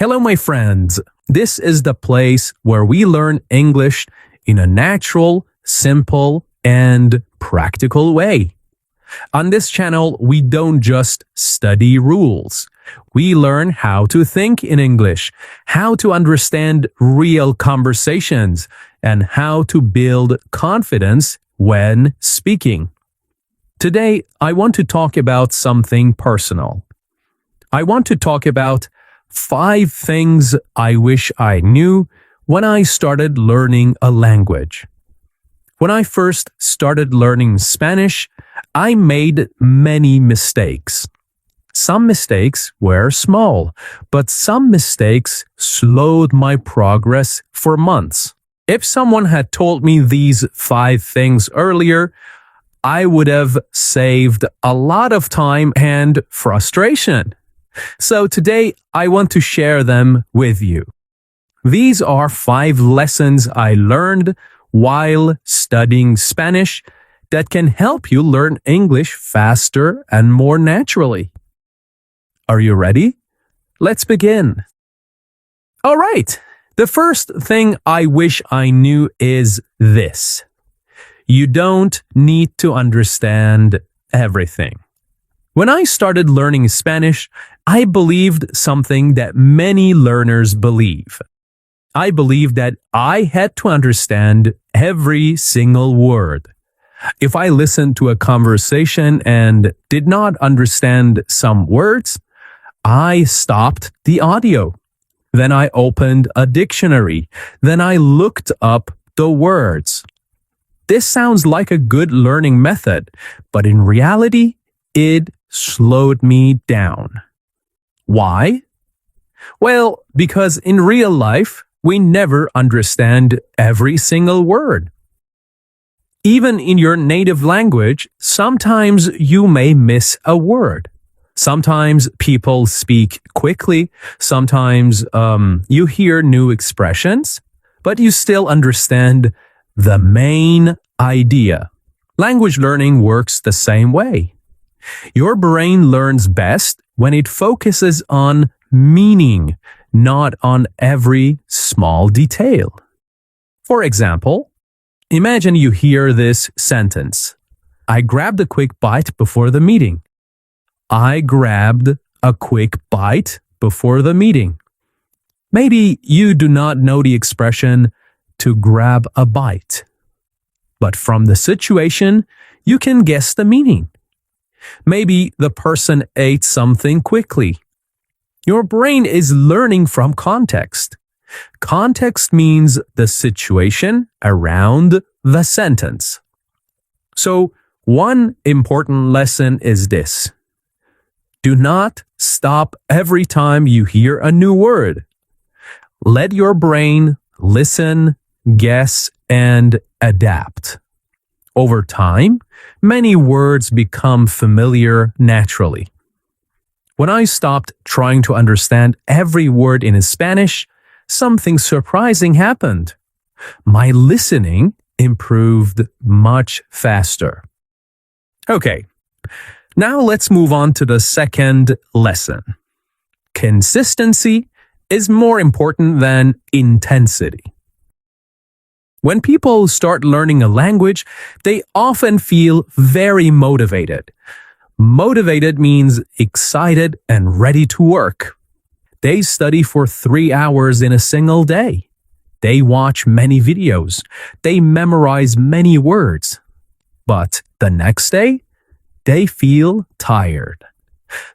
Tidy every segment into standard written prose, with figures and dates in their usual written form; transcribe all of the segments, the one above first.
Hello, my friends. This is the place where we learn English in a natural, simple, and practical way. On this channel, we don't just study rules. We learn how to think in English, how to understand real conversations, and how to build confidence when speaking. Today, I want to talk about something personal. I want to talk about 5 things I wish I knew when I started learning a language. When I first started learning Spanish, I made many mistakes. Some mistakes were small, but some mistakes slowed my progress for months. If someone had told me these 5 things earlier, I would have saved a lot of time and frustration. So today, I want to share them with you. These are 5 lessons I learned while studying Spanish that can help you learn English faster and more naturally. Are you ready? Let's begin. All right. The first thing I wish I knew is this. You don't need to understand everything. When I started learning Spanish, I believed something that many learners believe. I believed that I had to understand every single word. If I listened to a conversation and did not understand some words, I stopped the audio. Then I opened a dictionary. Then I looked up the words. This sounds like a good learning method, but in reality, it slowed me down. Why? Well, because in real life, we never understand every single word. Even in your native language, sometimes you may miss a word. Sometimes people speak quickly. Sometimes you hear new expressions, but you still understand the main idea. Language learning works the same way. Your brain learns best when it focuses on meaning, not on every small detail. For example, imagine you hear this sentence. I grabbed a quick bite before the meeting. I grabbed a quick bite before the meeting. Maybe you do not know the expression to grab a bite, but from the situation, you can guess the meaning. Maybe the person ate something quickly. Your brain is learning from context. Context means the situation around the sentence. So, one important lesson is this. Do not stop every time you hear a new word. Let your brain listen, guess, and adapt. Over time, many words become familiar naturally. When I stopped trying to understand every word in Spanish, something surprising happened. My listening improved much faster. Okay, now let's move on to the second lesson. Consistency is more important than intensity. When people start learning a language, they often feel very motivated. Motivated means excited and ready to work. They study for 3 hours in a single day. They watch many videos. They memorize many words. But the next day, they feel tired.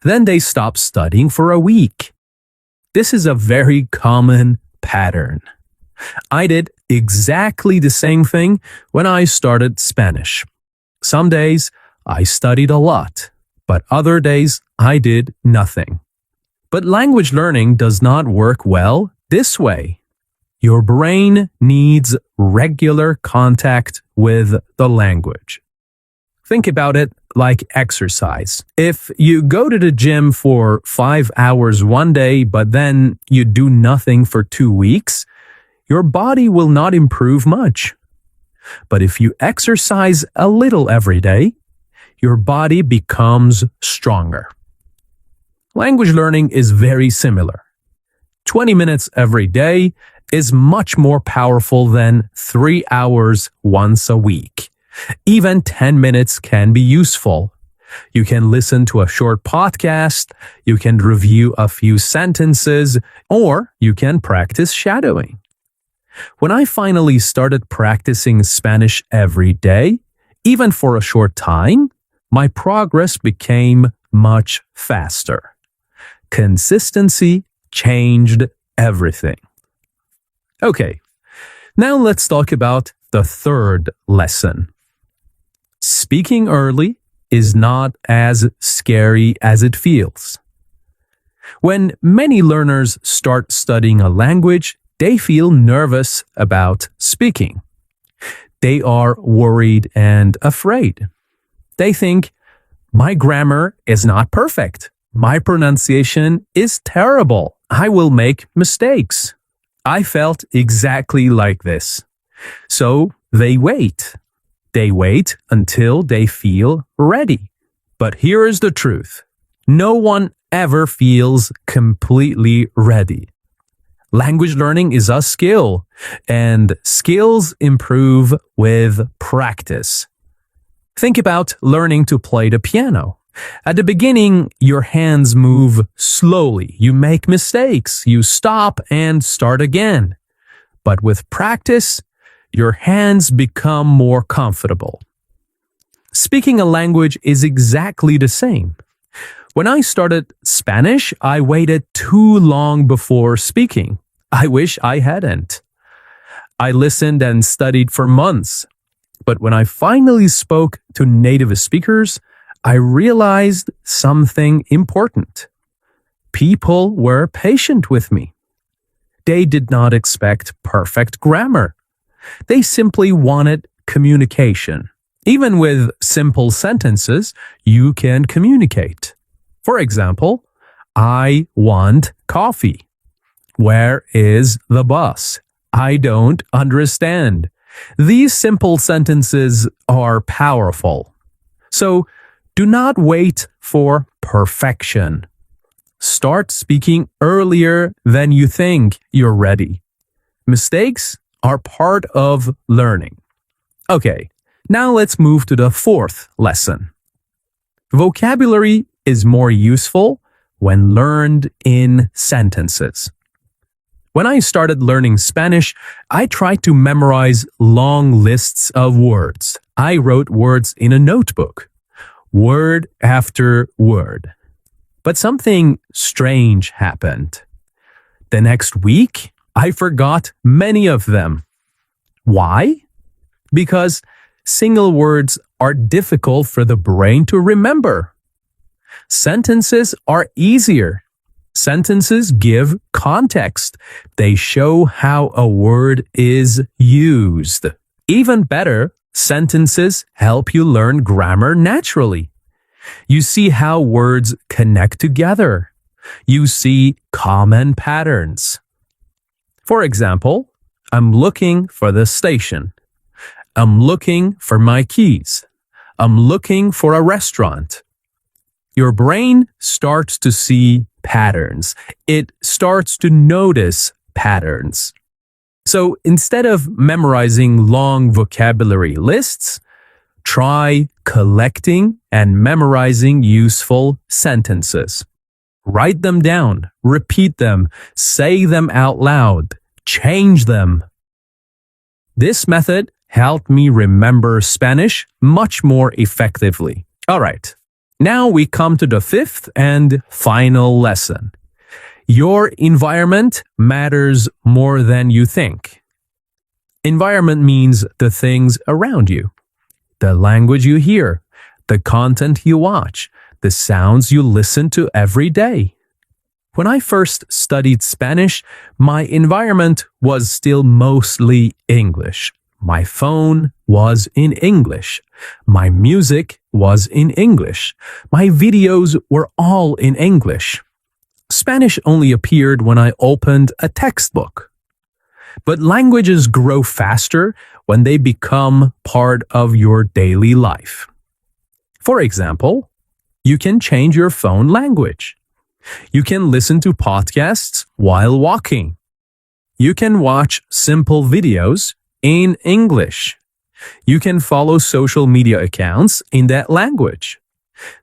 Then they stop studying for a week. This is a very common pattern. I did exactly the same thing when I started Spanish. Some days I studied a lot, but other days I did nothing. But language learning does not work well this way. Your brain needs regular contact with the language. Think about it like exercise. If you go to the gym for 5 hours one day, but then you do nothing for 2 weeks, your body will not improve much. But if you exercise a little every day, your body becomes stronger. Language learning is very similar. 20 minutes every day is much more powerful than 3 hours once a week. Even 10 minutes can be useful. You can listen to a short podcast, you can review a few sentences, or you can practice shadowing. When I finally started practicing Spanish every day, even for a short time, my progress became much faster. Consistency changed everything. Okay, now let's talk about the third lesson. Speaking early is not as scary as it feels. When many learners start studying a language, they feel nervous about speaking. They are worried and afraid. They think, my grammar is not perfect. My pronunciation is terrible. I will make mistakes. I felt exactly like this. So they wait. They wait until they feel ready. But here is the truth. No one ever feels completely ready. Language learning is a skill, and skills improve with practice. Think about learning to play the piano. At the beginning, your hands move slowly. You make mistakes. You stop and start again. But with practice, your hands become more comfortable. Speaking a language is exactly the same. When I started Spanish, I waited too long before speaking. I wish I hadn't. I listened and studied for months. But when I finally spoke to native speakers, I realized something important. People were patient with me. They did not expect perfect grammar. They simply wanted communication. Even with simple sentences, you can communicate. For example, I want coffee. Where is the bus? I don't understand. These simple sentences are powerful. So, do not wait for perfection. Start speaking earlier than you think you're ready. Mistakes are part of learning. Okay, now let's move to the fourth lesson. Vocabulary is more useful when learned in sentences. When I started learning Spanish, I tried to memorize long lists of words. I wrote words in a notebook, word after word. But something strange happened. The next week, I forgot many of them. Why? Because single words are difficult for the brain to remember. Sentences are easier. Sentences give context. They show how a word is used. Even better, sentences help you learn grammar naturally. You see how words connect together. You see common patterns. For example, I'm looking for the station. I'm looking for my keys. I'm looking for a restaurant. Your brain starts to see patterns. It starts to notice patterns. So instead of memorizing long vocabulary lists, try collecting and memorizing useful sentences. Write them down, repeat them, say them out loud, change them. This method helped me remember Spanish much more effectively. All right. Now we come to the fifth and final lesson. Your environment matters more than you think. Environment means the things around you, the language you hear, the content you watch, the sounds you listen to every day. When I first studied Spanish, my environment was still mostly English. My phone was in English. My music was in English. My videos were all in English. Spanish only appeared when I opened a textbook. But languages grow faster when they become part of your daily life. For example, you can change your phone language. You can listen to podcasts while walking. You can watch simple videos in English. You can follow social media accounts in that language.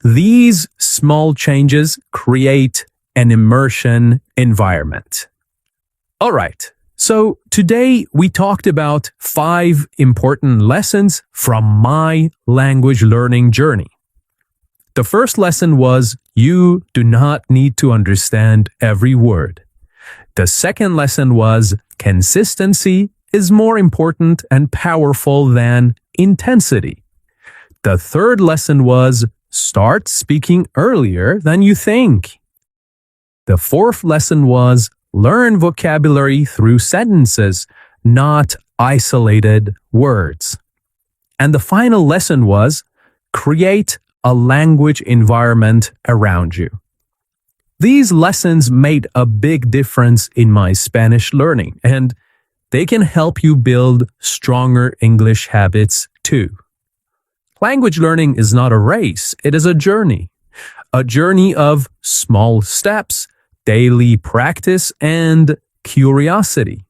These small changes create an immersion environment. All right, so today we talked about 5 important lessons from my language learning journey. The first lesson was you do not need to understand every word. The second lesson was consistency is more important and powerful than intensity. The third lesson was start speaking earlier than you think. The fourth lesson was learn vocabulary through sentences, not isolated words. And the final lesson was create a language environment around you. These lessons made a big difference in my Spanish learning, and they can help you build stronger English habits too. Language learning is not a race, it is a journey of small steps, daily practice, and curiosity.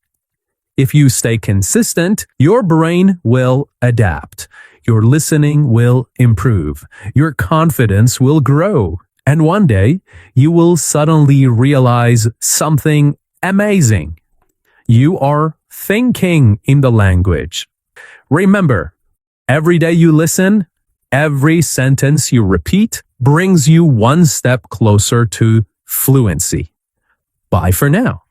If you stay consistent, your brain will adapt. Your listening will improve. Your confidence will grow. And one day, you will suddenly realize something amazing. You are thinking in the language. Remember, every day you listen, every sentence you repeat brings you one step closer to fluency. Bye for now.